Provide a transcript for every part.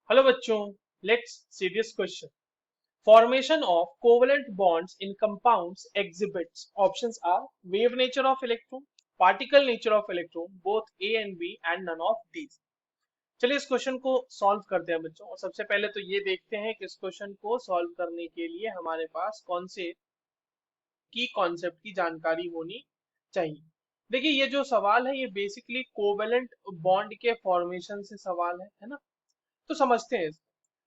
Hello बच्चों, let's see this question. Formation of covalent bonds in compounds exhibits options are wave nature of electron, particle nature of electron, both A and B and none of these. चलिए इस question को solve करते हैं बच्चों. और सबसे पहले तो ये देखते हैं कि इस क्वेश्चन को सॉल्व करने के लिए हमारे पास कौन से की कॉन्सेप्ट की जानकारी होनी चाहिए. देखिए ये जो सवाल है ये बेसिकली कोवेलेंट बॉन्ड के फॉर्मेशन से सवाल है ना. तो समझते हैं.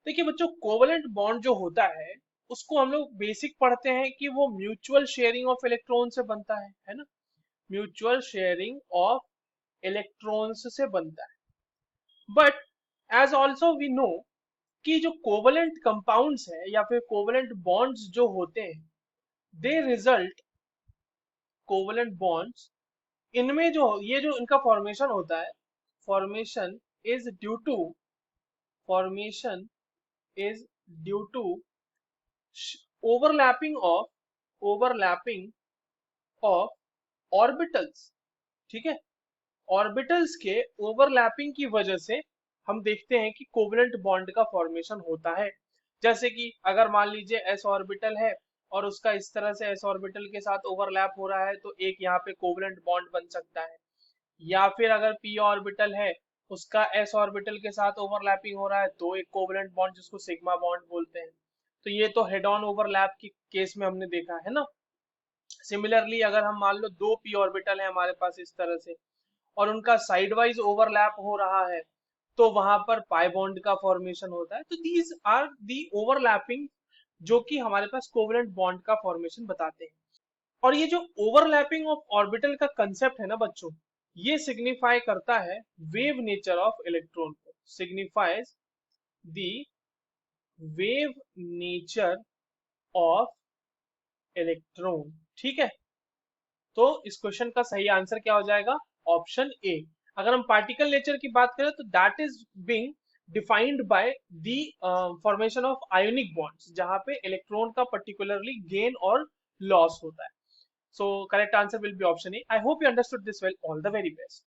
देखिए बच्चों, कोवलेंट बॉन्ड जो होता है उसको हम लोग बेसिक पढ़ते हैं कि वो म्यूचुअल शेयरिंग ऑफ इलेक्ट्रॉन से बनता है ना. म्यूचुअल शेयरिंग ऑफ इलेक्ट्रॉन्स से बनता है. But as also we know कि जो कोवलेंट कंपाउंड्स है या फिर कोवलेंट बॉन्ड्स जो होते हैं, दे रिजल्ट कोवलेंट बॉन्ड्स, इनमें जो ये जो इनका फॉर्मेशन होता है, formation is due to formation is due to overlapping of overlapping of orbitals. ठीक है, ऑर्बिटल्स के ओवरलैपिंग की वजह से हम देखते हैं कि कोवलेंट बॉन्ड का फॉर्मेशन होता है. जैसे कि अगर मान लीजिए एस ऑर्बिटल है और उसका इस तरह से एस ऑर्बिटल के साथ ओवरलैप हो रहा है तो एक यहाँ पे कोवलेंट बॉन्ड बन सकता है. या फिर अगर पी ऑर्बिटल है, उसका एस ऑर्बिटल के साथ ओवरलैपिंग हो रहा है तो एक कोवलेंट बॉन्ड जिसको सिग्मा बॉन्ड बोलते हैं. तो ये तो हेड ऑन ओवरलैप की केस में हमने देखा है ना. सिमिलरली अगर हम मान लो दो पी ऑर्बिटल है हमारे पास इस तरह से और उनका साइड वाइज ओवरलैप हो रहा है तो वहां पर पाई बॉन्ड का फॉर्मेशन होता है. तो दीज आर दी ओवरलैपिंग जो कि हमारे पास कोवलेंट बॉन्ड का फॉर्मेशन बताते हैं. और ये जो ओवरलैपिंग ऑफ ऑर्बिटल का कंसेप्ट है ना बच्चों, ये सिग्निफाई करता है वेव नेचर ऑफ इलेक्ट्रॉन को. Signifies the wave nature of electron. ठीक है, तो इस क्वेश्चन का सही आंसर क्या हो जाएगा? Option A. अगर हम पार्टिकल नेचर की बात करें तो that is being defined by the formation of ionic bonds, जहां पे इलेक्ट्रॉन का पर्टिकुलरली गेन और लॉस होता है. So correct answer will be option A. I hope you understood this well. All the very best.